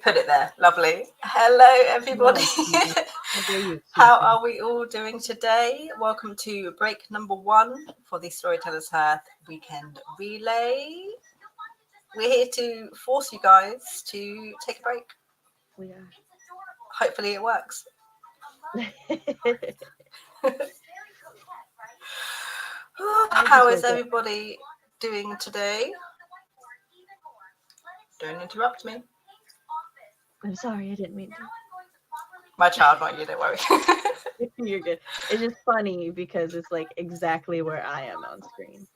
Put it there. Lovely. Hello, everybody. How dare you? How are we all doing today? Welcome to break number 1 for the Storytellers Hearth weekend relay. We're here to force you guys to take a break. We are. Hopefully it works. How is everybody doing today? Don't interrupt me. I'm sorry, I didn't mean to. My child, not you, don't worry. You're good. It's just funny because it's like exactly where I am on screen.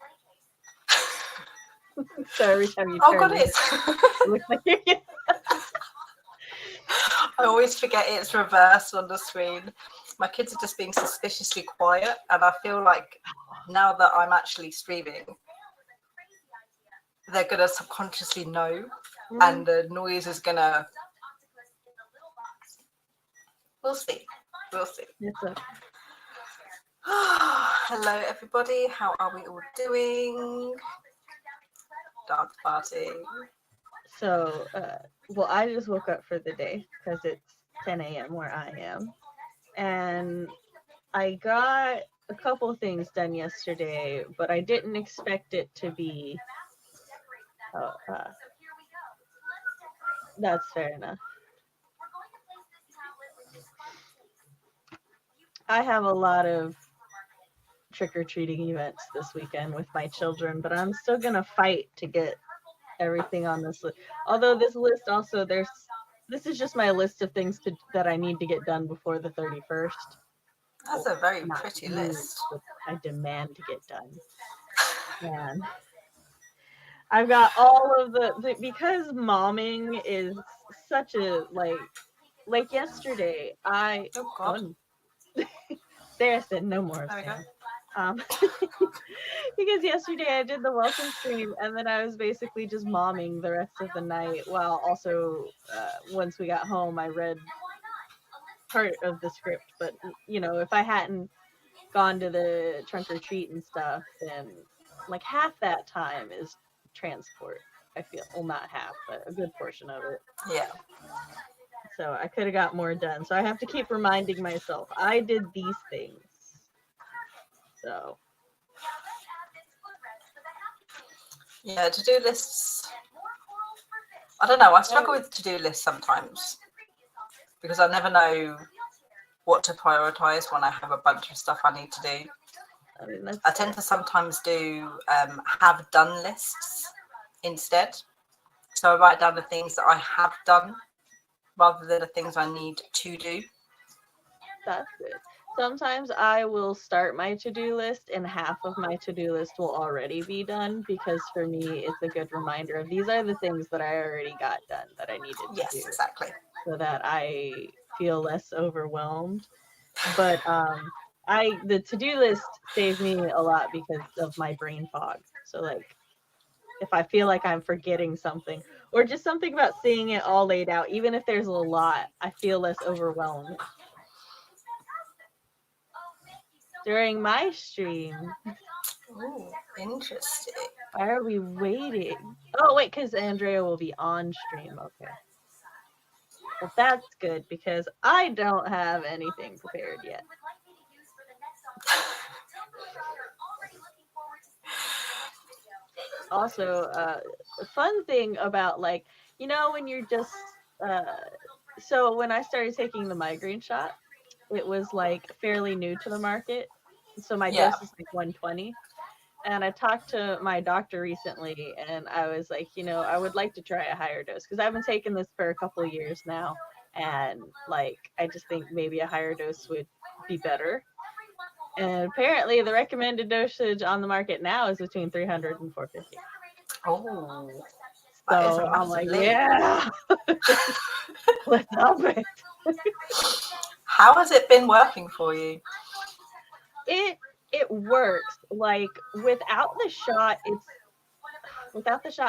So every time you turn, God, it looks like you're I always forget it's reversed on the screen. My kids are just being suspiciously quiet, and I feel like now that I'm actually streaming, they're gonna subconsciously know, and the noise is gonna. We'll see. We'll see. It's okay. Hello, everybody. How are we all doing? Dance party. So, well, I just woke up for the day because it's 10 a.m. where I am. And I got a couple things done yesterday, but I didn't expect it to be. That's fair enough. I have a lot of trick-or-treating events this weekend with my children, but I'm still gonna fight to get everything on this list. Although this list also, this is just my list of things that I need to get done before the 31st. That's a very pretty list. I demand to get done. And I've got all of because momming is such a like yesterday Sarah said no more. Because yesterday I did the welcome stream and then I was basically just momming the rest of the night while also once we got home I read part of the script, but if I hadn't gone to the trunk or treat and stuff, then like half that time is transport. I feel, well, not half, but a good portion of it. Yeah. So I could have got more done. So I have to keep reminding myself I did these things. So yeah, to-do lists. I don't know. I struggle with to-do lists sometimes because I never know what to prioritize when I have a bunch of stuff I need to do. I tend to sometimes do have done lists instead. So I write down the things that I have done rather than the things I need to do. That's good. Sometimes I will start my to-do list and half of my to-do list will already be done because for me it's a good reminder of these are the things that I already got done that I needed to do. Yes, exactly. So that I feel less overwhelmed. But the to-do list saves me a lot because of my brain fog. So like if I feel like I'm forgetting something or just something about seeing it all laid out, even if there's a lot, I feel less overwhelmed. During my stream. Ooh, interesting. Why are we waiting? Oh, wait, because Andrea will be on stream. Okay. Well, that's good because I don't have anything prepared yet. Also, a fun thing about when you're just so when I started taking the migraine shot, it was like fairly new to the market. So my dose is like 120. And I talked to my doctor recently and I was like, I would like to try a higher dose because I've been taking this for a couple of years now. And I just think maybe a higher dose would be better. And apparently the recommended dosage on the market now is between 300 and 450. Oh. So I'm like, yeah, let's up it. How has it been working for you? It works. Like without the shot,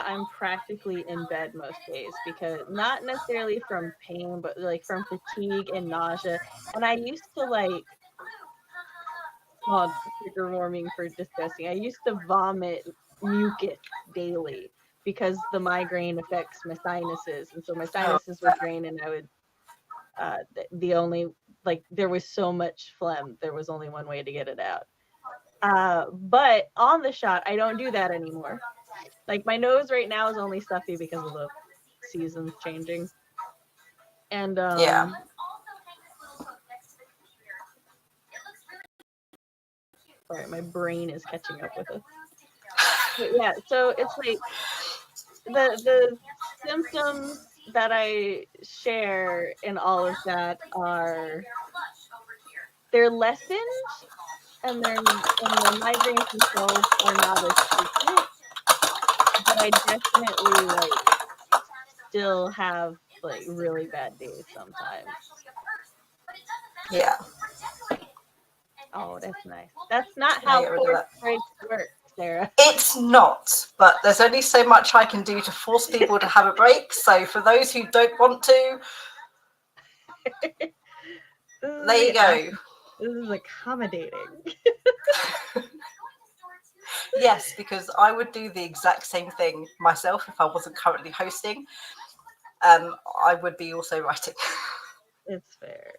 I'm practically in bed most days because not necessarily from pain, but like from fatigue and nausea. And I used to trigger warning for disgusting. I used to vomit mucus daily. because the migraine affects my sinuses, and so my Oh, sinuses would drain, and I would the only like there was so much phlegm, there was only one way to get it out. But on the shot, I don't do that anymore. Like my nose right now is only stuffy because of the seasons changing, and yeah. sorry, my brain is catching up with us. But yeah, so it's like the symptoms that I share in all of that are they're lessened, and the migraines themselves are not as frequent, but I definitely like still have like really bad days sometimes. Yeah. Oh, that's nice. That's not Now how get rid of force that. breaks work, Sarah. It's not, but there's only so much I can do to force people to have a break. So for those who don't want to, there you go. This is accommodating. Yes, because I would do the exact same thing myself if I wasn't currently hosting. I would be also writing. It's fair.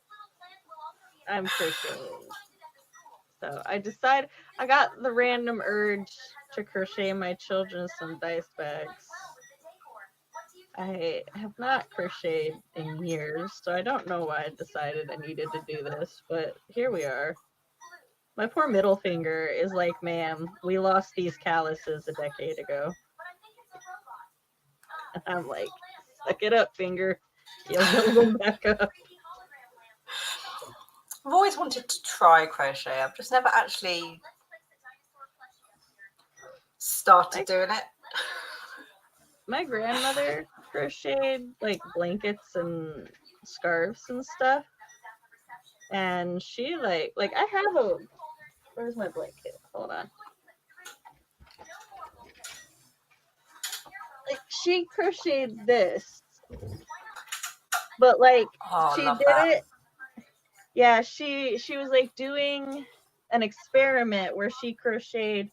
I'm crocheting. So I got the random urge to crochet my children some dice bags. I have not crocheted in years, so I don't know why I decided I needed to do this, but here we are. My poor middle finger is like, ma'am, we lost these calluses a decade ago. And I'm like, suck it up, finger. You'll build them back up. I've always wanted to try crochet. I've just never actually started doing it. My grandmother crocheted like blankets and scarves and stuff. And she like I have a where's my blanket? Hold on. Like she crocheted this, but like Oh, she love did that. it. Yeah, she was like doing an experiment where she crocheted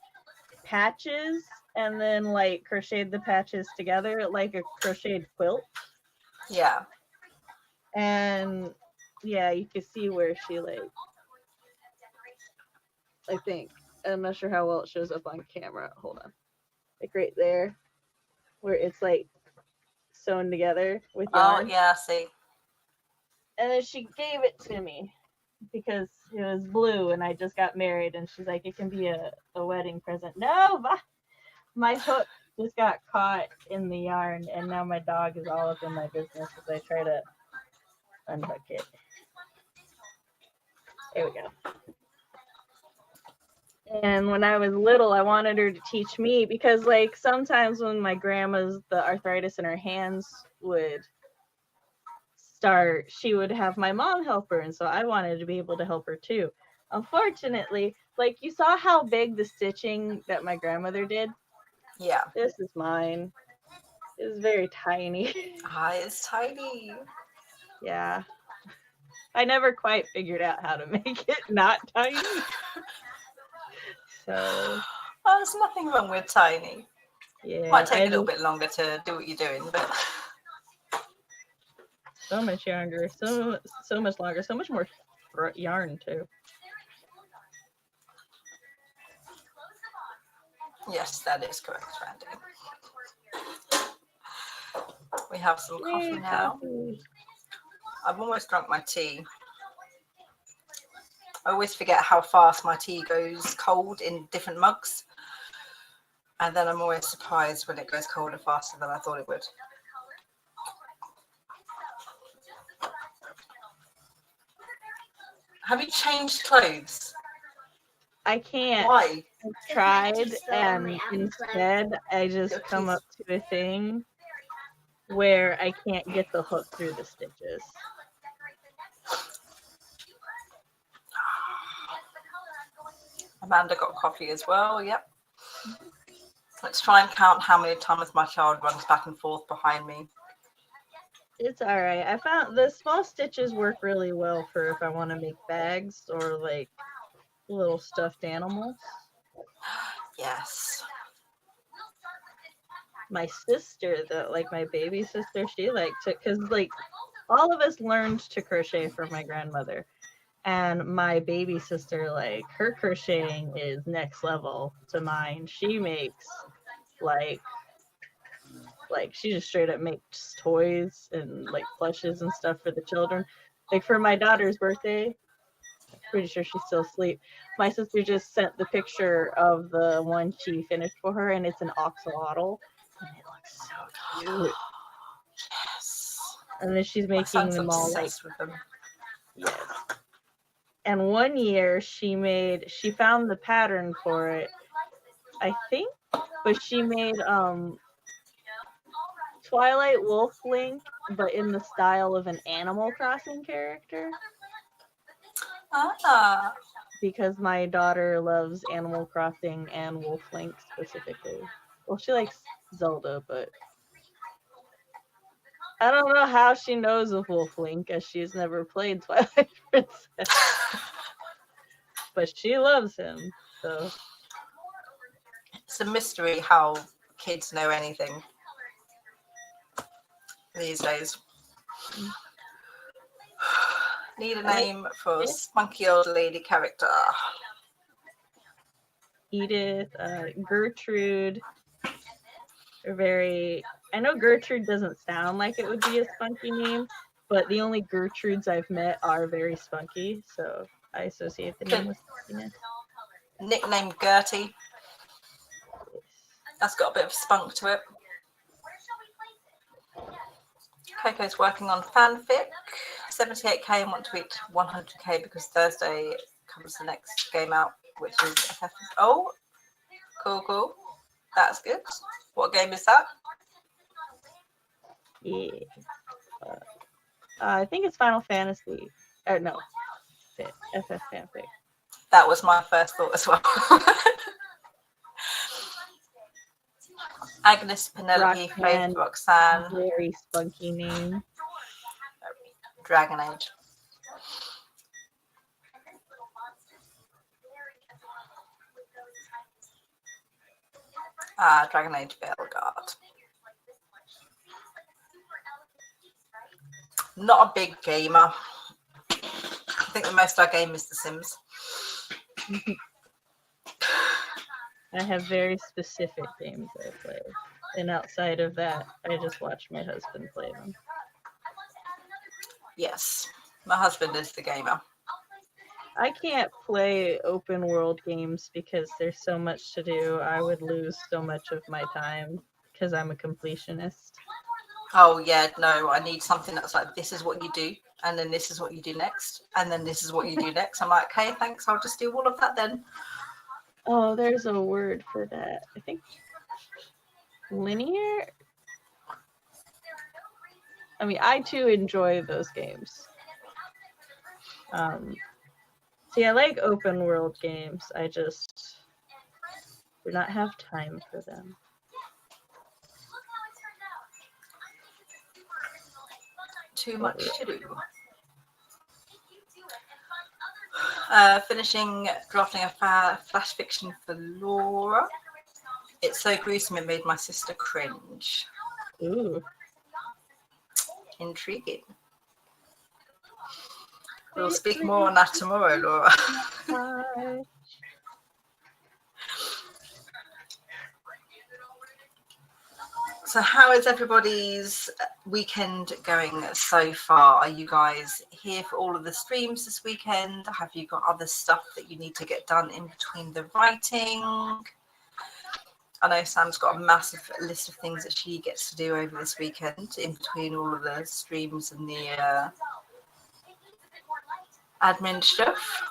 patches and then like crocheted the patches together like a crocheted quilt. Yeah. And yeah, you can see where she like I think. I'm not sure how well it shows up on camera. Hold on. Like right there where it's like sewn together with Oh, yarn. yeah, see. And then she gave it to me because it was blue and I just got married, and she's like, it can be a wedding present. No, my hook just got caught in the yarn, and now my dog is all up in my business as I try to unhook it. There we go. And when I was little, I wanted her to teach me because, like, sometimes when my grandma's the arthritis in her hands would start, she would have my mom help her, and so I wanted to be able to help her too. Unfortunately, like you saw how big the stitching that my grandmother did. Yeah. This is mine. It's very tiny. Ah, it's tiny. Yeah. I never quite figured out how to make it not tiny. So Oh, there's nothing wrong with tiny. yeah, Might take a little bit longer to do what you're doing, but so much younger, so much longer, so much more yarn too. yes, that is correct, Randy. We have some coffee now. Coffee. I've almost drunk my tea. I always forget how fast my tea goes cold in different mugs. And then I'm always surprised when it goes colder faster than I thought it would. Have you changed clothes? I can't. Why? I've tried, and instead I just come up to a thing where I can't get the hook through the stitches. Amanda got coffee as well, yep. Let's try and count how many times my child runs back and forth behind me. It's all right. I found the small stitches work really well for if I want to make bags or like little stuffed animals. Yes. My sister, though, like my baby sister, she like took, because like all of us learned to crochet from my grandmother. And my baby sister, like her crocheting is next level to mine. She makes like she just straight up makes toys and like plushes and stuff for the children. Like for my daughter's birthday, pretty sure she's still asleep. My sister just sent the picture of the one she finished for her, and it's an oxalotl, and it looks so cute. Yes. And then she's My making son's them all like, obsessed with them. yes. And one year she found the pattern for it, I think, but she made Twilight Wolf Link, but in the style of an Animal Crossing character. Ah. Because my daughter loves Animal Crossing and Wolf Link specifically. Well, she likes Zelda, but I don't know how she knows of Wolf Link, as she's never played Twilight Princess. But she loves him, so. It's a mystery how kids know anything these days. Need a name for a spunky old lady character. Edith, Gertrude are very. I know Gertrude doesn't sound like it would be a spunky name, but the only Gertrudes I've met are very spunky, so I associate the name with spunkiness. Nickname Gertie. That's got a bit of spunk to it. Coco's working on fanfic. 78k and want to reach 100k because Thursday comes the next game out, which is FF. Oh, cool. That's good. What game is that? Yeah. I think it's Final Fantasy. Or no, FF fanfic. That was my first thought as well. Agnes, Penelope, Faith, Roxanne. Very spunky name. Dragon Age. Dragon Age Bellegarde. Not a big gamer. I think the most I game is The Sims. I have very specific games I play. And outside of that, I just watch my husband play them. Yes, my husband is the gamer. I can't play open world games because there's so much to do. I would lose so much of my time because I'm a completionist. Oh yeah, no, I need something that's like, this is what you do, and then this is what you do next, and then this is what you do next. I'm like, okay, thanks, I'll just do all of that then. Oh, there's a word for that. I think linear? I mean, I too enjoy those games. See, I like open world games. I just do not have time for them. Too much to do. Finishing drafting a flash fiction for Laura. It's so gruesome it made my sister cringe. Ooh. Intriguing. We'll speak more on that tomorrow, Laura. So how is everybody's weekend going so far? Are you guys here for all of the streams this weekend? Have you got other stuff that you need to get done in between the writing? I know Sam's got a massive list of things that she gets to do over this weekend in between all of the streams and the admin stuff.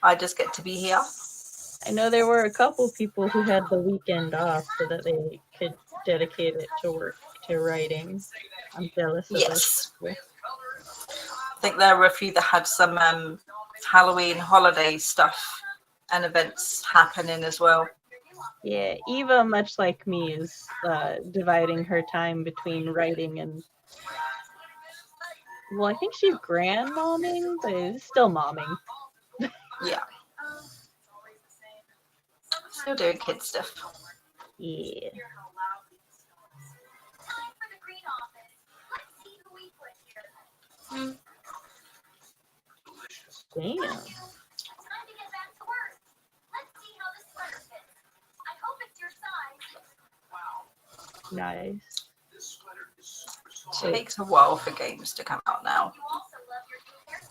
I just get to be here. I know there were a couple people who had the weekend off so that they could dedicate it to work, to writing. I'm jealous of Yes. those. I think there were a few that had some Halloween holiday stuff and events happening as well. Yeah, Eva, much like me, is dividing her time between writing and, well, I think she's grandmomming, but it's still momming. Yeah. Still doing kid stuff. Yeah. Damn. Nice. It takes a while for games to come out now.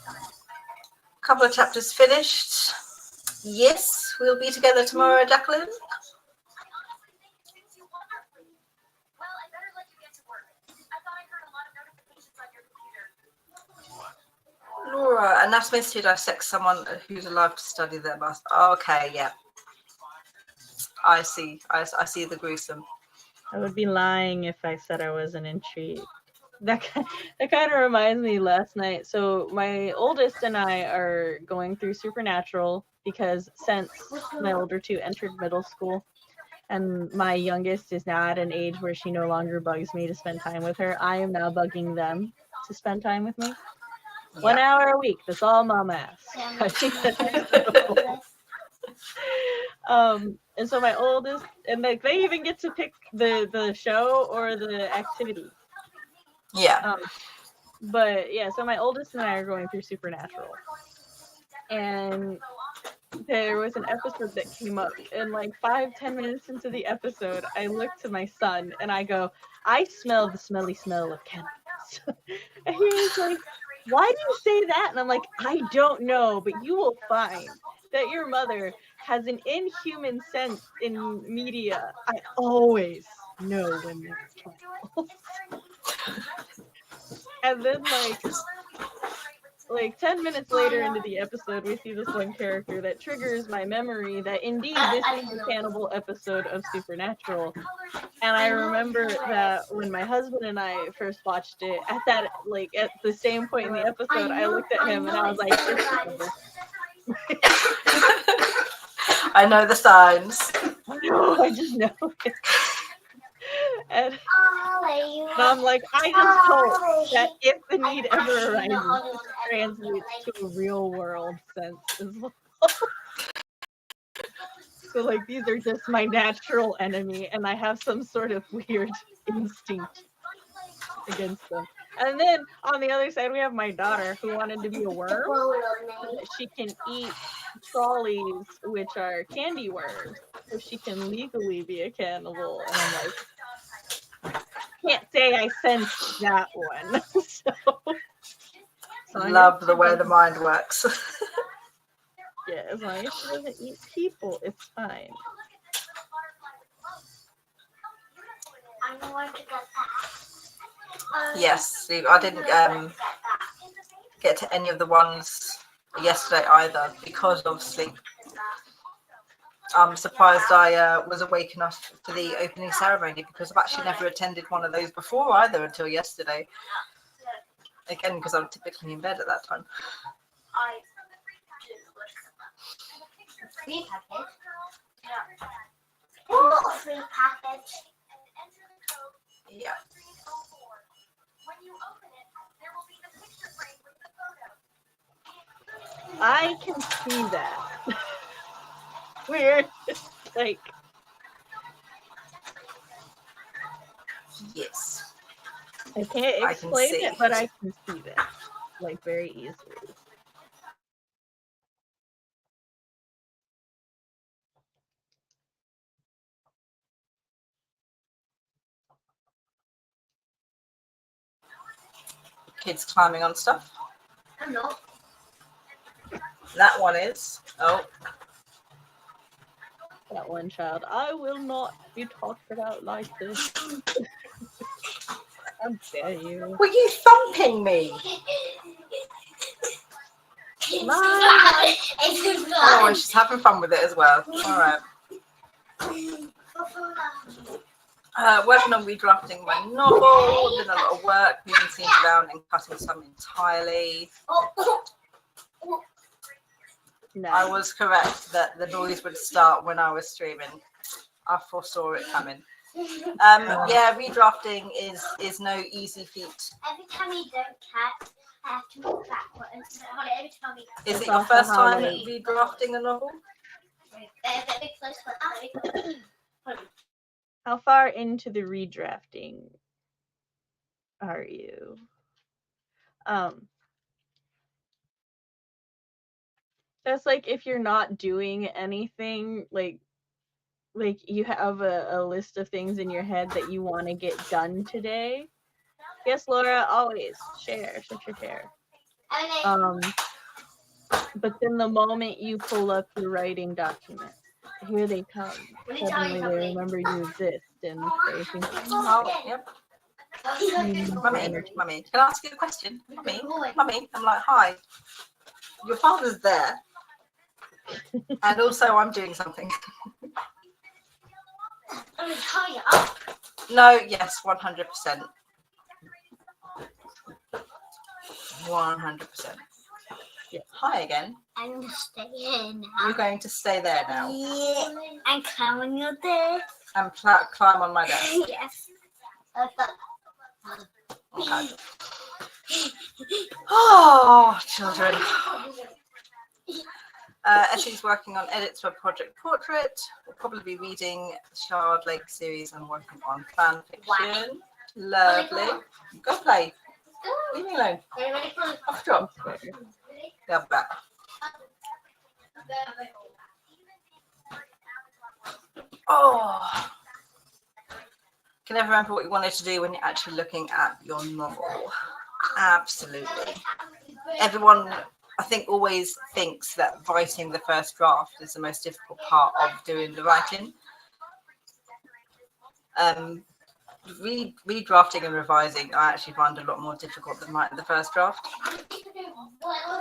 A couple of chapters finished. Yes, we'll be together tomorrow, Jacqueline. Laura, anatomist who dissects someone who's alive to study their master. Okay, yeah. I see. I see the gruesome. I would be lying if I said I wasn't intrigued. That kind of reminds me last night. So my oldest and I are going through Supernatural because since my older two entered middle school and my youngest is now at an age where she no longer bugs me to spend time with her, I am now bugging them to spend time with me. Yeah. 1 hour a week. That's all Mom asks. I think that's reasonable. And so my oldest, and like they even get to pick the show or the activity. Yeah. But yeah, so my oldest and I are going through Supernatural, and there was an episode that came up, and like 5-10 minutes into the episode, I looked to my son and I go, "I smell the smelly smell of cannabis." And he was like, "Why do you say that?" And I'm like, "I don't know, but you will find that your mother has an inhuman sense in media. I always know when there's cannibals." And then like 10 minutes later into the episode, we see this one character that triggers my memory that indeed this is the cannibal episode of Supernatural. And I remember that when my husband and I first watched it, at the same point in the episode, I looked at him and I was like, I know the signs. I just know it. And I'm like, I just hope that if the need ever arises, it translates to a real world sense as well. So like these are just my natural enemy, and I have some sort of weird instinct against them. And then on the other side, we have my daughter who wanted to be a worm so that she can eat trolleys, which are candy worms, so she can legally be a cannibal. And I'm like, can't say I sensed that one. So love the way the mind works. Yeah, as long as she doesn't eat people, it's fine. Yes, I didn't get to any of the ones yesterday either because of sleep. I'm surprised I was awake enough for the opening ceremony because I've actually never attended one of those before either until yesterday. Again, because I'm typically in bed at that time. Free package? Not a free package. Yeah. I can see that. Weird. Like. Yes. I can't explain it, but I can see that. Like, very easily. Kids climbing on stuff. I'm not. That one is. Oh. That one child. I will not be talked about like this. How dare you? Were you thumping me? Oh, she's having fun with it as well. All right. Working on redrafting my novel. Doing a lot of work, moving scenes around and cutting some entirely. Nice. I was correct that the noise would start when I was streaming. I foresaw it coming. Yeah, redrafting is no easy feat. Every time you don't catch, I have to move backwards. Every time you Is it your first time redrafting a novel? How far into the redrafting are you? That's like if you're not doing anything, like you have a list of things in your head that you want to get done today. Yes, Laura, always share. But then the moment you pull up your writing document, here they come. Suddenly they remember you exist and say things. Oh, yep. Mummy, can I ask you a question? Mummy, I'm like, hi. Your father's there. And also I'm doing something. No, yes, 100%. 100%. Yeah. Hi again. I'm going to stay here now. You're going to stay there now. Yeah. And climb on your desk. And climb on my desk. Yes. Okay. Oh, children. Essie's working on edits for Project Portrait. We'll probably be reading the Shard Lake series and working on fan fiction. Lovely. Go play. Leave me alone. Off drop. Yeah, back. Oh. Can never remember what you wanted to do when you're actually looking at your novel. Absolutely. Everyone, I think, always thinks that writing the first draft is the most difficult part of doing the writing. Redrafting and revising I actually find a lot more difficult than writing the first draft,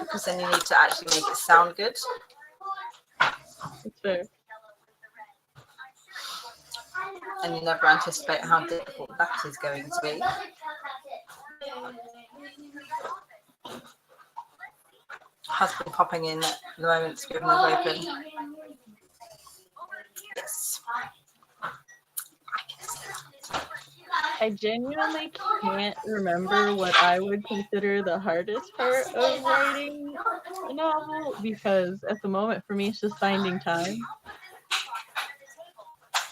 because then you need to actually make it sound good. It's fair. And you never anticipate how difficult that is going to be. Husband popping in at the moment to give him a open. Yes. I genuinely can't remember what I would consider the hardest part of writing a novel, because at the moment for me it's just finding time.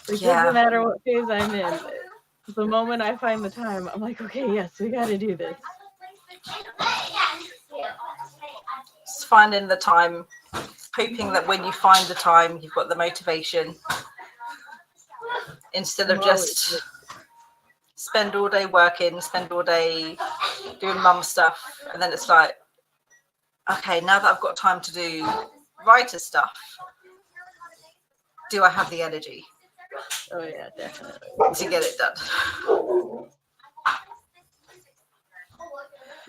It doesn't matter what phase I'm in. The moment I find the time, I'm like, okay, yes, we got to do this. Just finding the time, hoping that when you find the time, you've got the motivation, instead of just spend all day working, spend all day doing mum stuff, and then it's like, okay, now that I've got time to do writer stuff, do I have the energy? Oh yeah, definitely. To get it done.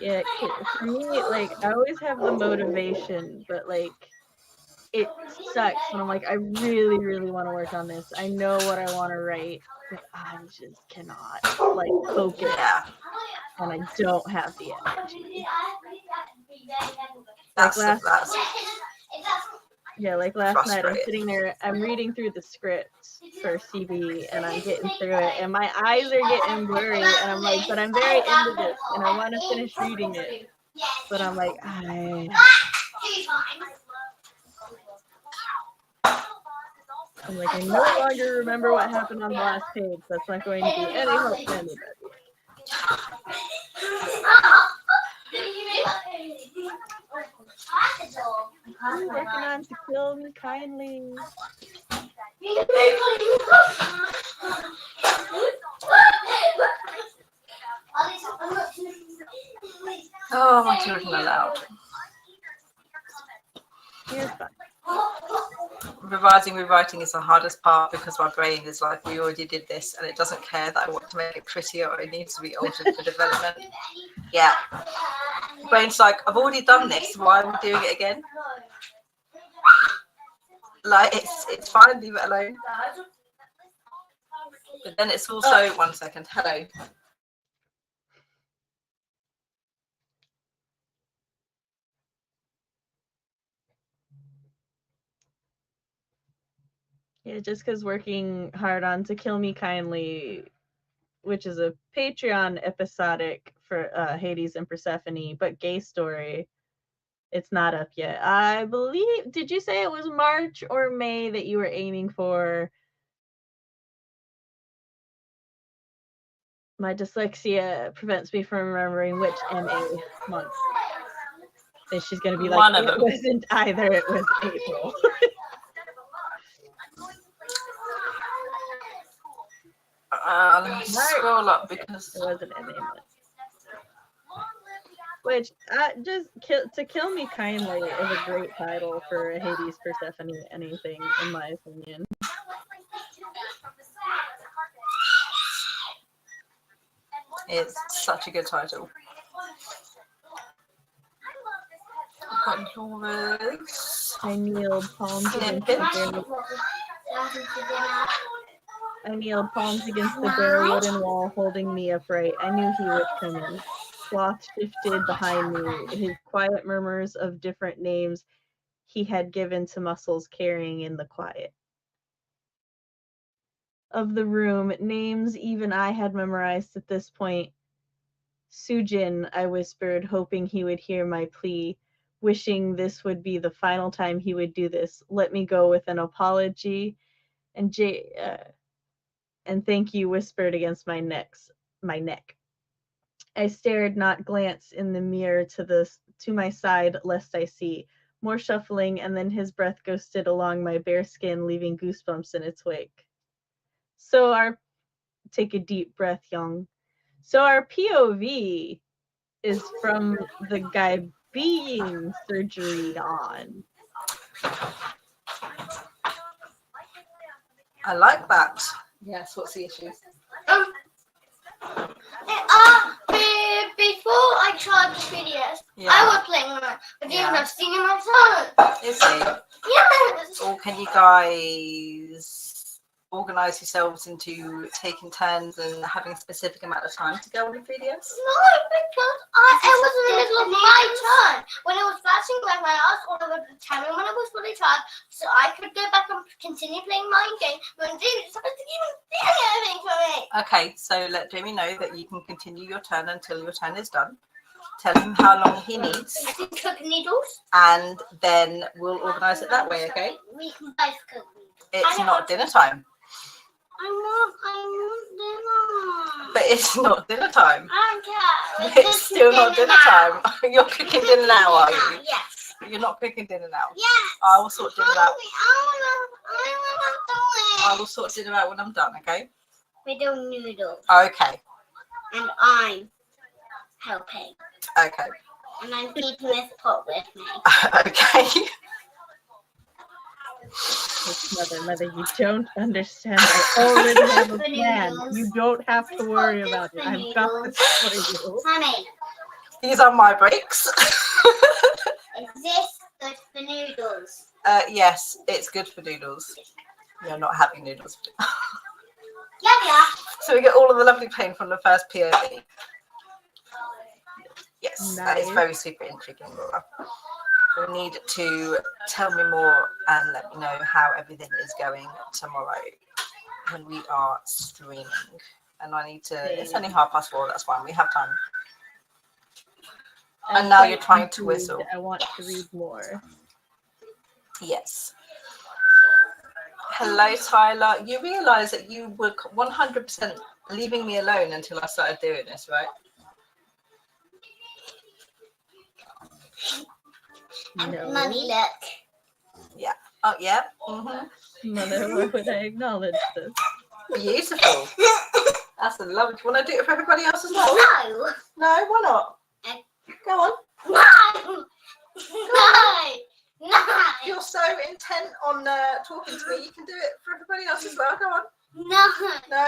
Yeah, for me, like, I always have the motivation, but like, it sucks when I'm like, I really, really want to work on this. I know what I want to write, but I just cannot like focus. Yeah. And I don't have the energy. That's like last night, I'm frustrating. sitting there, I'm reading through the script for CB, and I'm getting through it, and my eyes are getting blurry, and I'm like, but I'm very into this, and I want to finish reading it, but I'm like, I'm like, I no longer remember what happened on the last page. That's not going to be any help to anybody. I'm working on To Kill Me Kindly. Oh, my children are loud. You're fine. Rewriting is the hardest part, because my brain is like, we already did this, and it doesn't care that I want to make it prettier or it needs to be altered for development. Yeah. Brain's like, I've already done this, why am I doing it again? Like, it's fine, leave it alone. But then it's also, 1 second, hello. Yeah, just because working hard on To Kill Me Kindly, which is a Patreon episodic for Hades and Persephone, but gay story, it's not up yet. I believe, did you say it was March or May that you were aiming for My dyslexia prevents me from remembering which MA month. And she's gonna be like, One of it them. wasn't either, it was April. Let me scroll up because It was an MA month. Which, To Kill Me Kindly is a great title for a Hades Persephone anything, in my opinion. it's such a good title. Got yours. I kneeled palms against the bare. I kneeled palms against the bare wooden wall, holding me upright. I knew he would come in. Sloth shifted behind me, his quiet murmurs of different names he had given to muscles carrying in the quiet of the room, names even I had memorized at this point. Sujin, I whispered, hoping he would hear my plea, wishing this would be the final time he would do this. Let me go with an apology. And and thank you whispered against my neck. I stared, not glance in the mirror to my side, lest I see. More shuffling, and then his breath ghosted along my bare skin, leaving goosebumps in its wake. Take a deep breath, Young. So our POV is from the guy being surgeried on. I like that. Yes, what's the issue? Before I tried the videos, Yeah. I was playing on it, but then Yeah. I've seen it myself. Is it? Yes. Or can you guys organise yourselves into taking turns and having a specific amount of time to go on the videos? No, because it was in the middle of my turn. When it was flashing like my eyes, or it would tell me when it was fully charged, so I could go back and continue playing my game. When Jamie started to even do anything for me. Okay, so let Jamie know that you can continue your turn until your turn is done. Tell him how long he needs, I can cook noodles. and then we'll organise it that way, okay? We can both cook noodles. It's not dinner time. I want dinner. But it's not dinner time. I don't care. It's still not dinner time. You're cooking dinner now, are you? Yes. You're not cooking dinner now. Yes. I will sort dinner out. I wanna do I it. will sort dinner out when I'm done, okay? We do noodles. Okay. And I'm helping. Okay. And I'm keeping this pot with me. Okay. Mother, you don't understand. I already have a plan. You don't have to worry about it. I've got this for you. Honey, These are my breaks. is this good for noodles? Yes, it's good for noodles. You're not having noodles. Yeah. So we get all of the lovely pain from the first POV. Yes, that is Nice. very super intriguing, Laura. You need to tell me more and let me know how everything is going tomorrow when we are streaming. And I need to, it's only 4:30, that's fine, we have time. And now you're trying to whistle. I want to read more. Yes. Hello, Tyler. You realise that you were 100% leaving me alone until I started doing this, right? No. Mummy, look. Yeah. Oh, yeah. Mm-hmm. Mother, why would I acknowledge this? Beautiful. That's a lovely. Do you want to do it for everybody else as well? No. No, why not? Go on. No. No. If you're so intent on talking to me, you can do it for everybody else as well. Go on. No. No?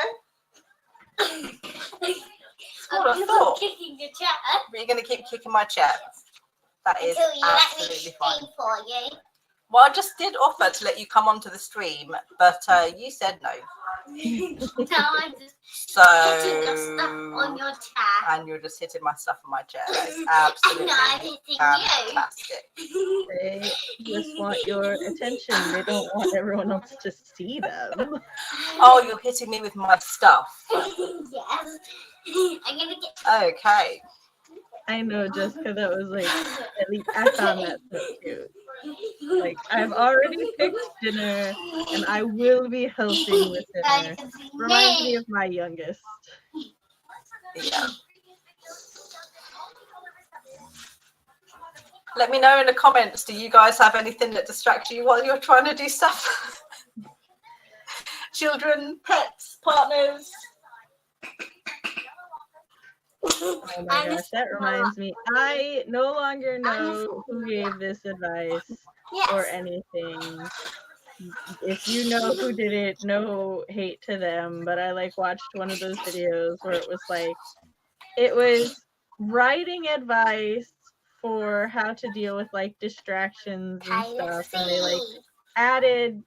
That's what I thought. Kicking the chair But you're going to keep kicking my chair. That is until you let me absolutely fine. stream for you. Well, I just did offer to let you come onto the stream, but you said no. Now I'm just So, hitting your stuff on your chair. and you're just hitting my stuff on my chair. It's absolutely No, I'm hitting you. fantastic. They just want your attention. They don't want everyone else to see them. Oh, you're hitting me with my stuff. Yes. I'm gonna get. Okay. I know, Jessica, that was like, at least I found that so cute. Like, I've already picked dinner, and I will be helping with dinner. Reminds me of my youngest. Yeah. Let me know in the comments, do you guys have anything that distracts you while you're trying to do stuff? Children, pets, partners. Oh my gosh, that reminds me. I no longer know who gave this advice or Yes. anything. If you know who did it, no hate to them, but I like watched one of those videos where it was writing advice for how to deal with like distractions and stuff, and they like added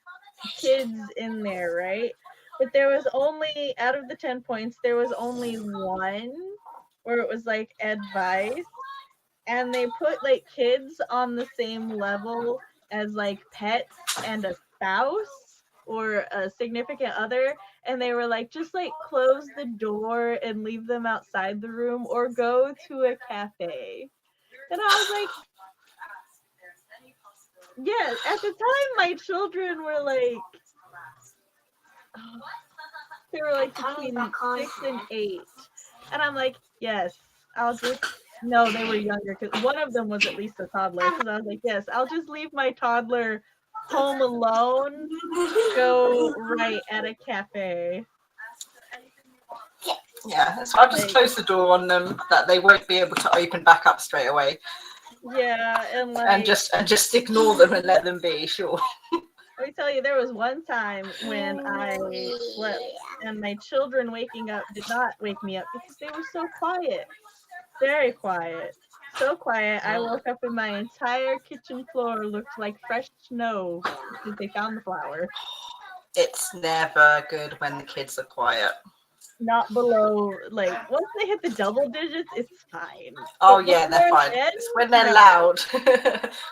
kids in there, right? But there was only, out of the 10 points, there was only one where it was like advice, and they put like kids on the same level as like pets and a spouse or a significant other, and they were like, just like close the door and leave them outside the room or go to a cafe. And I was like, yeah, at the time my children were like, they were like between 6 and 8. And I'm like, yes, I'll just, no, they were younger because one of them was at least a toddler. Because I was like, yes, I'll just leave my toddler home alone, go right at a cafe. Yeah, so I'll just close the door on them that they won't be able to open back up straight away. Yeah, and like, and just ignore them and let them be, sure. let me tell you, there was one time when I slept and my children waking up did not wake me up because they were so quiet. Very quiet. So quiet. I woke up and my entire kitchen floor looked like fresh snow because they found the flower. It's never good when the kids are quiet. Not below, like, once they hit the double digits, it's fine. Oh But yeah, they're before fine. then, It's when they're no. loud. When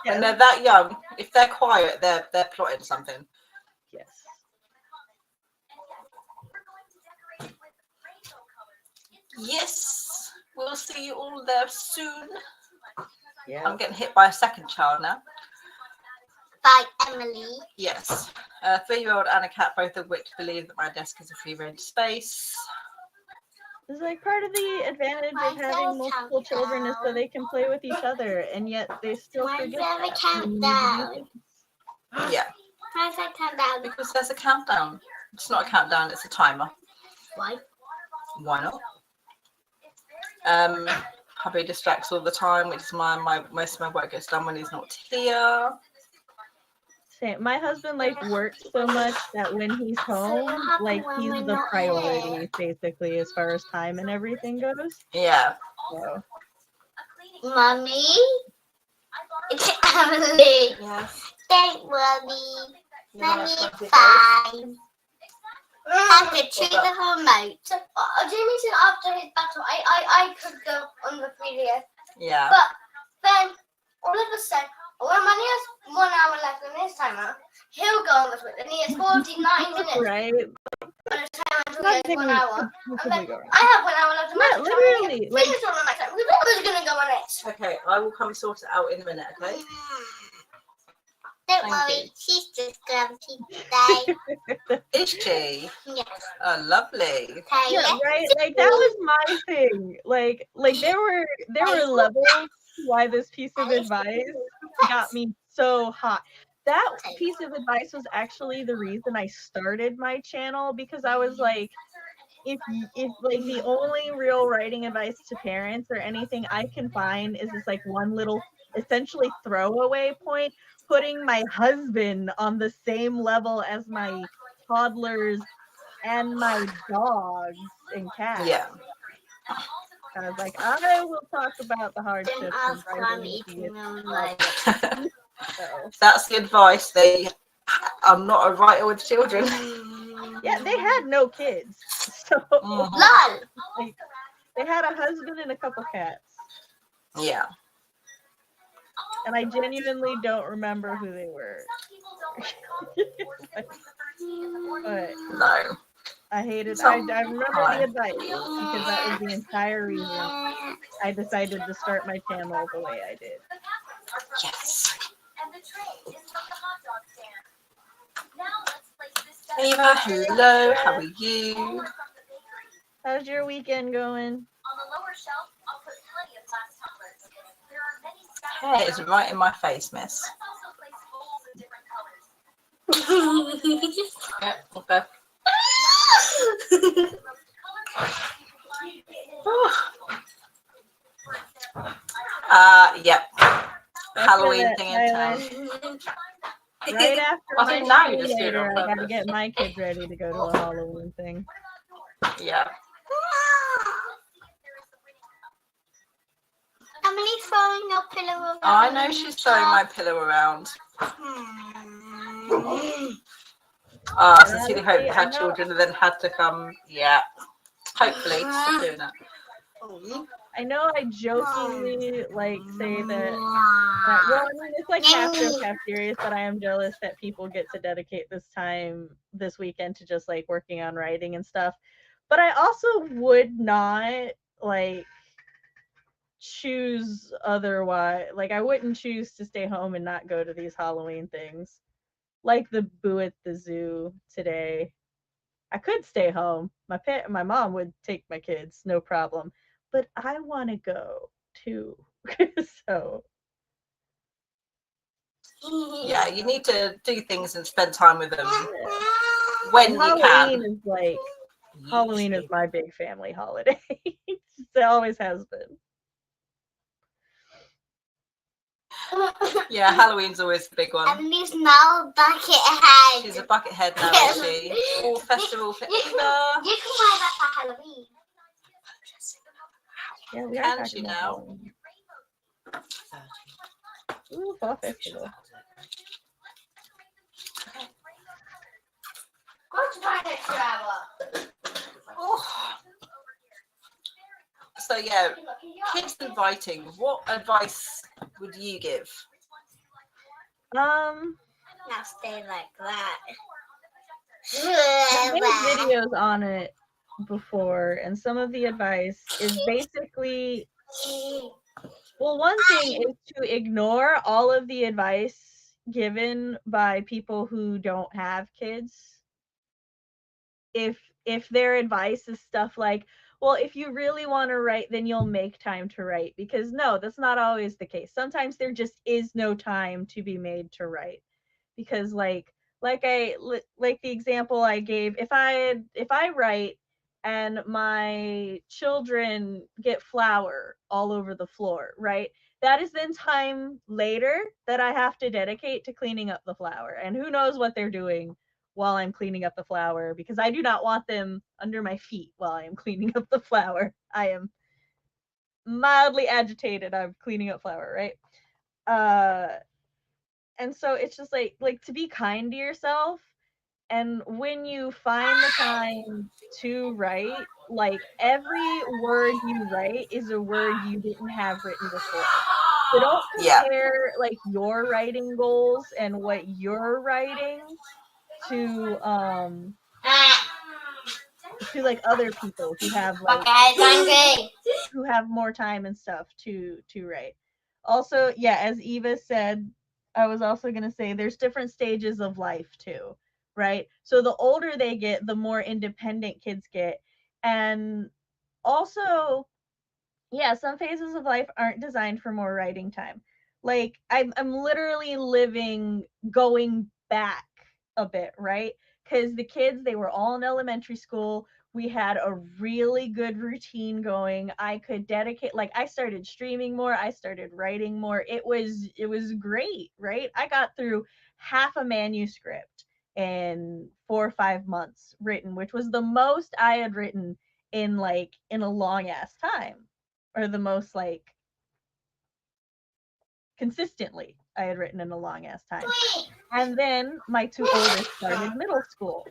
Yes. they're that young, if they're quiet, they're plotting something. Yes. Yes, we'll see you all there soon. Yeah. I'm getting hit by a second child now. By Emily. Yes. 3-year-old and a cat, both of which believe that my desk is a free range space. It's like part of the advantage of having multiple children is so they can play with each other, and yet they still forget that. Countdown. Yeah. Why is that countdown? Because there's a countdown. It's not a countdown, it's a timer. Why? Why not? Hubby distracts all the time, which is my most of my work gets done when he's not here. Same. My husband like works so much that when he's home, like he's the priority basically as far as time and everything goes. Yeah. So. Mommy? It's Emily. Yes. Don't worry. Mommy's fine. Have to treat the remote. So, Jamie said after his battle, I could go on the 3DS. Yeah. But then, all of a sudden, when Manny has 1 hour left on his timer, he'll go on the Switch, and he has 49 minutes Right. on his timer until he has 1 hour. And then Go I have 1 hour left on my Yeah, literally. time. Finish on my time. Because I was going to go on it. Okay, I will come sort it out in a minute, okay? Don't Thank worry, you. she's just grumpy today. Is she? Yes. Oh, lovely. Okay, Yeah, right. Like that was my thing. Like there were levels to why this piece of advice got me so hot. That piece of advice was actually the reason I started my channel, because I was like, if like the only real writing advice to parents or anything I can find is this like one little essentially throwaway point, putting my husband on the same level as my toddlers and my dogs and cats. Yeah. I was like, I will talk about the hardships Don't of ask why I'm writing eating the on my so. That's the advice. I'm not a writer with children. Yeah, they had no kids. So LOL. they had a husband and a couple cats. Yeah. And I genuinely don't remember who they were. But No. I hated I remember the advice because that was the entire reason I decided to start my channel the way I did. Yes. Ava, hello. How are you? How's your weekend going? hair is right in my face, miss. Yeah, okay. Yep. Halloween thing in town. Right after I my didn't know you school just did it on later, I gotta purpose. get my kids ready to go to a Halloween thing. Yeah. Emily's throwing your pillow around. I know she's throwing my pillow around. Sincerely hope Honestly, her children then had to come. Yeah. Hopefully, stop doing that. I know I jokingly like say that well, I mean, it's like half joke, half serious, but I am jealous that people get to dedicate this time this weekend to just like working on writing and stuff. But I also would not like choose otherwise. Like, I wouldn't choose to stay home and not go to these Halloween things, like the Boo at the Zoo today. I could stay home. My mom would take my kids, no problem. But I want to go too. So Yeah, you need to do things and spend time with them yeah. when And you Halloween can. is like Halloween is my big family holiday. It always has been. Yeah, Halloween's always the big one. Emily's now bucket head. She's a bucket head now, is she? All festival for Eva. You can wear that for Halloween. Yeah, we are Can talking she about now? Halloween. Ooh, fall festival. Go to my next hour. Oh. So yeah, kids inviting. What advice would you give? Now stay like that. I've made videos on it before, and some of the advice is basically, well, one thing is to ignore all of the advice given by people who don't have kids. If their advice is stuff like, well, if you really want to write, then you'll make time to write, because no, that's not always the case. Sometimes there just is no time to be made to write, because like the example I gave, if I write and my children get flour all over the floor, right, that is then time later that I have to dedicate to cleaning up the flour, and who knows what they're doing while I'm cleaning up the flour, because I do not want them under my feet while I am cleaning up the flour. I am mildly agitated. I'm cleaning up flour, right? And so it's just like to be kind to yourself, and when you find the time to write, like every word you write is a word you didn't have written before. So don't Yeah. compare like your writing goals and what you're writing to like other people who have like who have more time and stuff to write. Also, yeah, as Eva said, I was also going to say there's different stages of life too, right? So the older they get, the more independent kids get. And also, yeah, some phases of life aren't designed for more writing time. Like I'm literally going back a bit, right? Because the kids, they were all in elementary school. We had a really good routine going. I could dedicate, like I started streaming more, I started writing more. It was great, right? I got through half a manuscript in 4 or 5 months written, which was the most I had written in a long ass time, or the most like consistently I had written in a long ass time. And then my two oldest started middle school.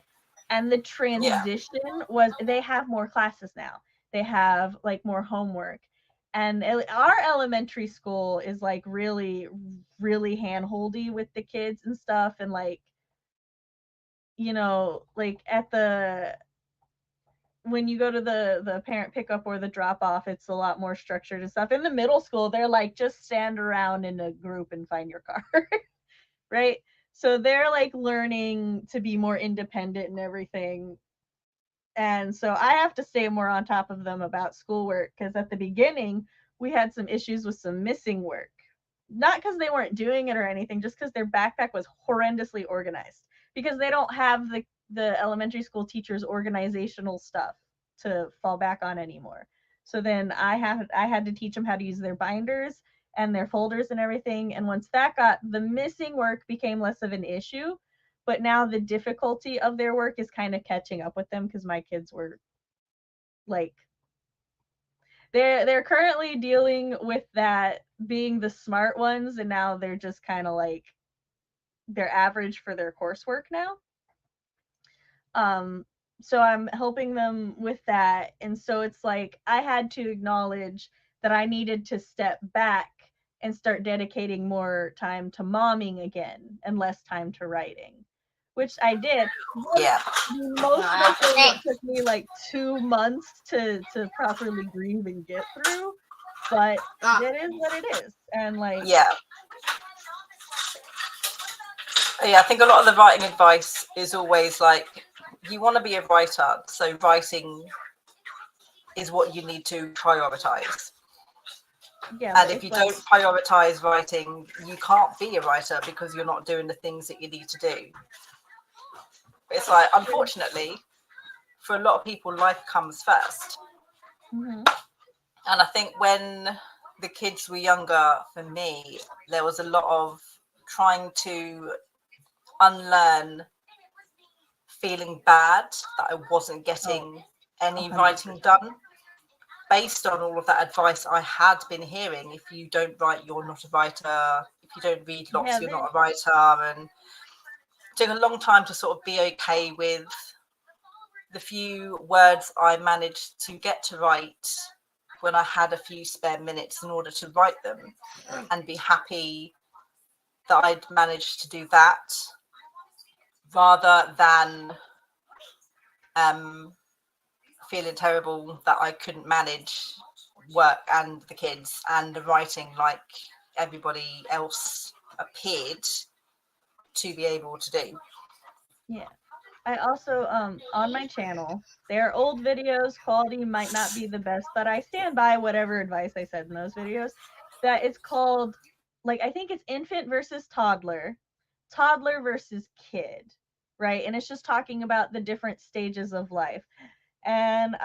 And the transition was, they have more classes now. They have like more homework. And our elementary school is like really, really handholdy with the kids and stuff. And like, like at the when you go to the parent pickup or the drop off, it's a lot more structured and stuff. In the middle school, they're like, just stand around in a group and find your car. Right? So they're like learning to be more independent and everything. And so I have to stay more on top of them about schoolwork, because at the beginning we had some issues with some missing work. not because they weren't doing it or anything, just because their backpack was horrendously organized, because they don't have the elementary school teachers' organizational stuff to fall back on anymore. So then I had to teach them how to use their binders and their folders and everything. And once that got, the missing work became less of an issue, but now the difficulty of their work is kind of catching up with them, because my kids were like, they're currently dealing with that being the smart ones, and now they're just kind of like, they're average for their coursework now. So I'm helping them with that, and so it's like I had to acknowledge that I needed to step back and start dedicating more time to momming again and less time to writing, which I did. Yeah. The most thing that took me like 2 months to properly grieve and get through, but it is what it is. And like, Yeah, I think a lot of the writing advice is always like, you want to be a writer, so writing is what you need to prioritize. yeah, And but if you it's don't prioritize writing, you can't be a writer because you're not doing the things that you need to do. It's like, unfortunately, for a lot of people, life comes first. Mhm. And I think when the kids were younger, for me, there was a lot of trying to unlearn feeling bad that I wasn't getting any 100%. writing done, based on all of that advice I had been hearing. If you don't write, you're not a writer. If you don't read lots, Yeah, you're not a writer. And it took a long time to sort of be okay with the few words I managed to get to write when I had a few spare minutes in order to write them, and be happy that I'd managed to do that, rather than feeling terrible that I couldn't manage work and the kids and the writing like everybody else appeared to be able to do. Yeah. I also on my channel, they're old videos, quality might not be the best, but I stand by whatever advice I said in those videos. That it's called, like, I think it's infant versus toddler, toddler versus kid, right? And it's just talking about the different stages of life. And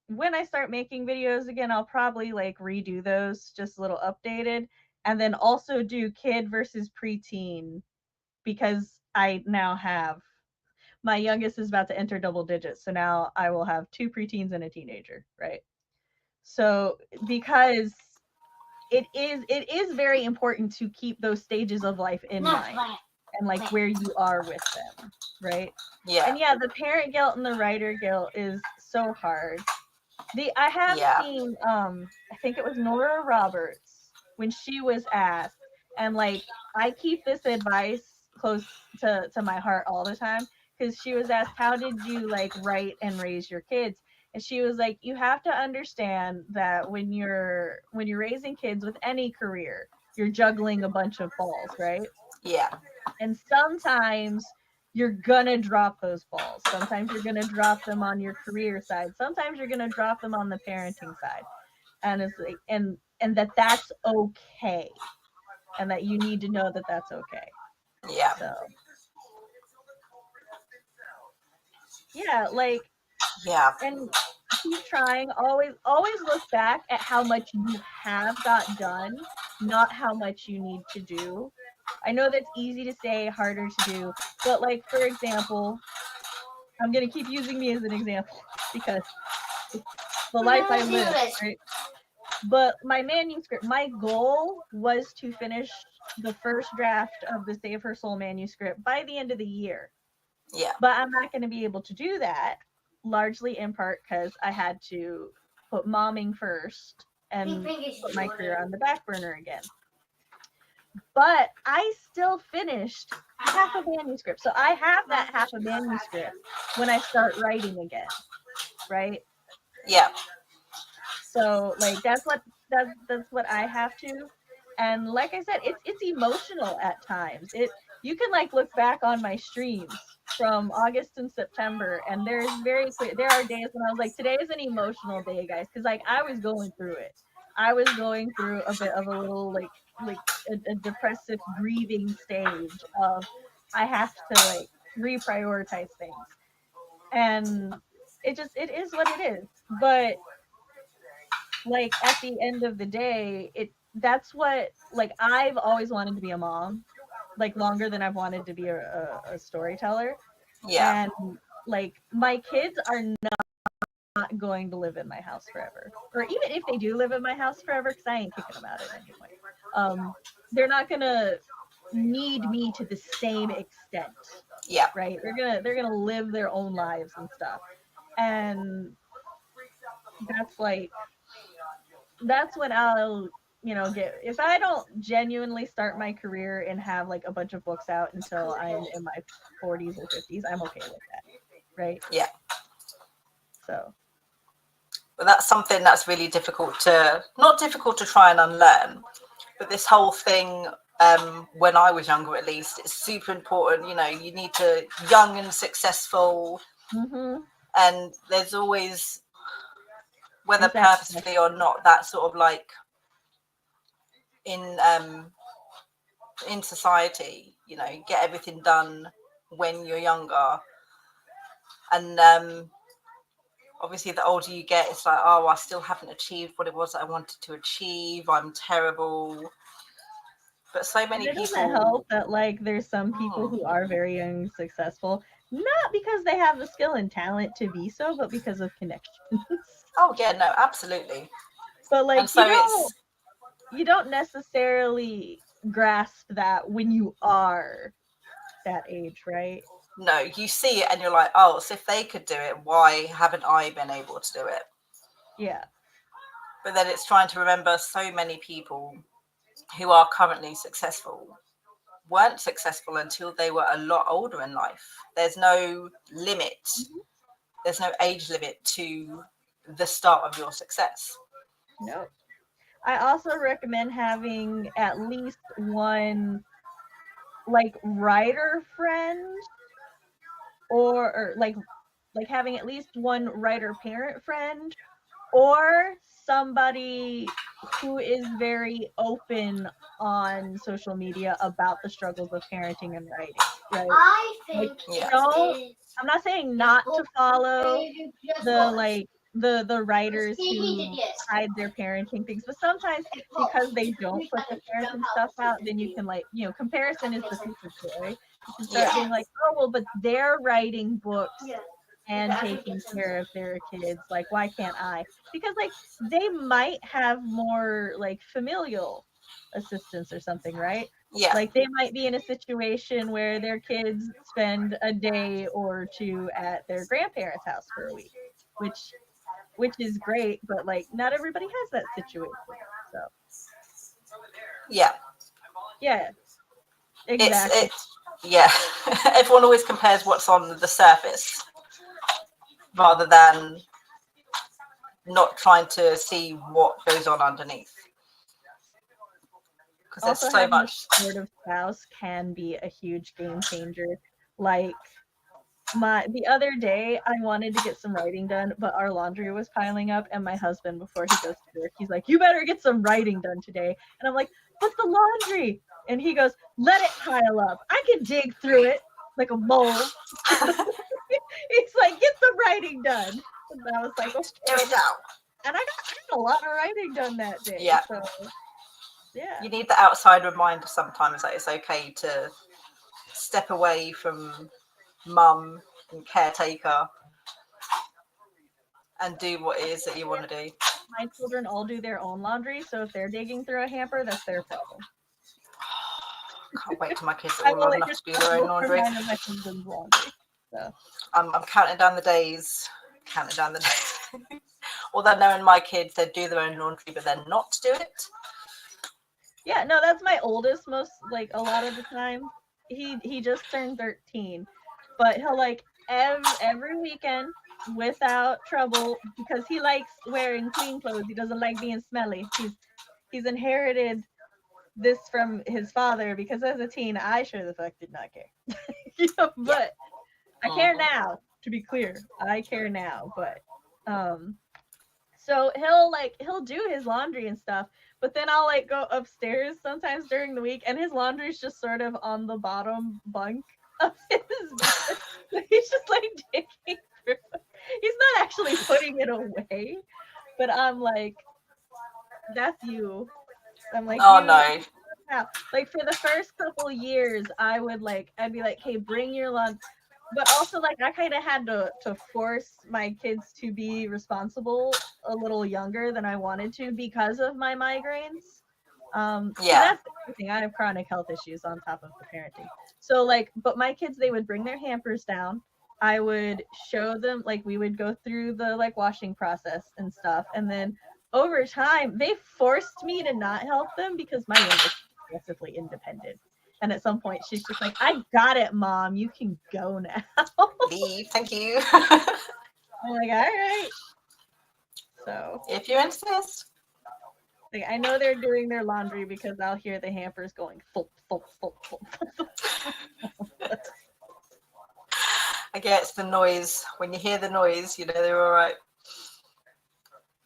when I start making videos again, I'll probably like redo those just a little updated, and then also do kid versus preteen, because I now have, my youngest is about to enter double digits, so now I will have 2 preteens and a teenager, right? So because it is very important to keep those stages of life in mind, and like where you are with them, right? Yeah. And yeah, the parent guilt and the writer guilt is so hard. I have Yeah. seen I think it was Nora Roberts, when she was asked, and like, I keep this advice close to my heart all the time, because she was asked, how did you like write and raise your kids? And she was like, you have to understand that when you're raising kids with any career, you're juggling a bunch of balls, right? Yeah. And sometimes you're gonna drop those balls. Sometimes you're gonna drop them on your career side. Sometimes you're gonna drop them on the parenting side. And it's like, and that's okay. And that you need to know that that's okay. Yeah. So yeah, like, Yeah. and keep trying. Always look back at how much you have got done, not how much you need to do. I know that's easy to say, harder to do, but like, for example, I'm gonna keep using me as an example because it's the life I live, right? But my manuscript, my goal was to finish the first draft of the Save Her Soul manuscript by the end of the year. Yeah. But I'm not going to be able to do that, largely in part because I had to put momming first and put my career on the back burner again. But I still finished half a manuscript. So I have that half a manuscript when I start writing again, right? Yeah. So like, that's what I have to. And like I said, it's emotional at times. You can like look back on my streams from August and September, and there are days when I was like, today is an emotional day, guys, because like I was going through it. I was going through a bit of a little like a depressive grieving stage of I have to like reprioritize things. And it is what it is. But like at the end of the day, that's what like I've always wanted to be a mom, like longer than I've wanted to be a storyteller. Yeah. And like my kids are not going to live in my house forever. Or even if they do live in my house forever, because I ain't kicking them out at any point. They're not gonna need me to the same extent. Yeah. Right? They're gonna live their own lives and stuff. And that's when I'll get, if I don't genuinely start my career and have like a bunch of books out until I'm in my 40s or 50s, I'm okay with that. Right? Yeah. So But that's something that's really not difficult to try and unlearn, but this whole thing, when I was younger at least, it's super important. You need to young and successful, and there's always, whether purposefully or not, that sort of like in society, get everything done when you're younger, and obviously the older you get, it's like, oh, I still haven't achieved what it was that I wanted to achieve, I'm terrible. But so many people, it doesn't help that like there's some people who are very young and successful, not because they have the skill and talent to be so, but because of connections. Oh yeah, no, absolutely. But like, and so you don't necessarily grasp that when you are that age, right? No, you see it and you're like, oh, so if they could do it, why haven't I been able to do it? Yeah. But then it's trying to remember so many people who are currently successful weren't successful until they were a lot older in life. There's no limit. There's no age limit to the start of your success. No. I also recommend having at least one like writer friend, or like having at least one writer parent friend, or somebody who is very open on social media about the struggles of parenting and writing, right? I think I'm not saying not to follow the writers who hide their parenting things, but sometimes because they don't put the parenting stuff out, then you can comparison is the thief of joy. You can start being like, oh well, but they're writing books and taking care of their kids, like why can't I? Because like they might have more like familial assistance or something, right? Yeah. Like they might be in a situation where their kids spend a day or two at their grandparents' house for a week, which is great, but like not everybody has that situation. So yeah, exactly. Everyone always compares what's on the surface rather than not trying to see what goes on underneath. Because there's so much. A supportive spouse can be a huge game changer. Like the other day, I wanted to get some writing done, but our laundry was piling up, and my husband, before he goes to work, he's like, "You better get some writing done today." And I'm like, "But the laundry," and he goes, "Let it pile up. I can dig through it like a mole." He's like, "Get some writing done," and I was like, "Okay." Do it now. And I got a lot of writing done that day. Yeah. So, yeah. You need the outside reminder sometimes that it's okay to step away from mum and caretaker and do what it is that you want to do. My children all do their own laundry, so if they're digging through a hamper, that's their problem. Can't wait till my kids are old enough to do their own laundry. So. I'm counting down the days. Although knowing my kids, they do their own laundry, but then not to do it. Yeah, no, that's my oldest. A lot of the time, he just turned 13, but he'll every weekend without trouble, because he likes wearing clean clothes. He doesn't like being smelly. He's inherited this from his father, because as a teen, I sure the fuck did not care. But I care now. To be clear, I care now. But So he'll do his laundry and stuff, but then I'll like go upstairs sometimes during the week, and his laundry's just sort of on the bottom bunk of his bed. So he's just like digging through. He's not actually putting it away, but I'm like, that's you. I'm like, Oh you no. now. Like for the first couple years, I'd be like, hey, bring your lunch. But also like I kind of had to force my kids to be responsible a little younger than I wanted to because of my migraines. So Yeah. that's the thing. I have chronic health issues on top of the parenting. So like, but my kids, they would bring their hampers down. I would show them, like we would go through the like washing process and stuff, and then over time they forced me to not help them because my youngest is aggressively independent. And at some point she's just like, I got it, mom, you can go now. Leave. Thank you. I'm like, all right. So If you insist. like, I know they're doing their laundry because I'll hear the hampers going thump, thump, thump, thump. I guess the noise. When you hear the noise, you know they're all right.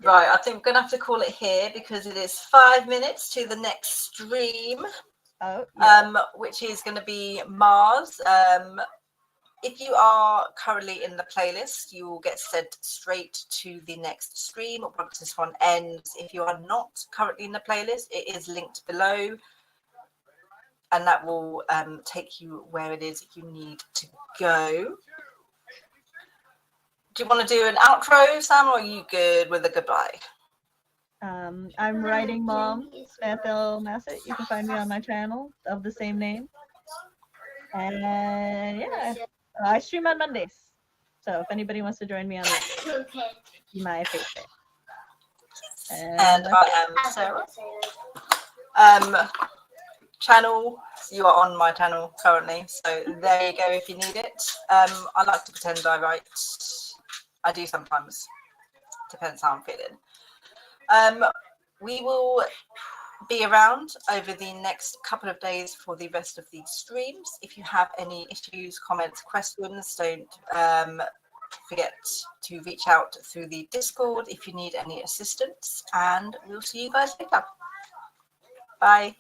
Right, I think we're going to have to call it here because it is 5 minutes to the next stream, Oh, yeah. which is going to be Mars. If you are currently in the playlist, you will get sent straight to the next stream once this one ends. If you are not currently in the playlist, it is linked below, and that will take you where it is you need to go. Do you want to do an outro, Sam, or are you good with a goodbye? I'm writing mom, Samantha Massett. You can find me on my channel of the same name. And yeah, I stream on Mondays. So if anybody wants to join me on Wednesday, be my face there. And I am Sarah. Channel, you are on my channel currently, so there you go if you need it. I like to pretend I write. I do sometimes. Depends how I'm feeling. We will be around over the next couple of days for the rest of these streams. If you have any issues, comments, questions, don't forget to reach out through the Discord if you need any assistance, and we'll see you guys later. Bye.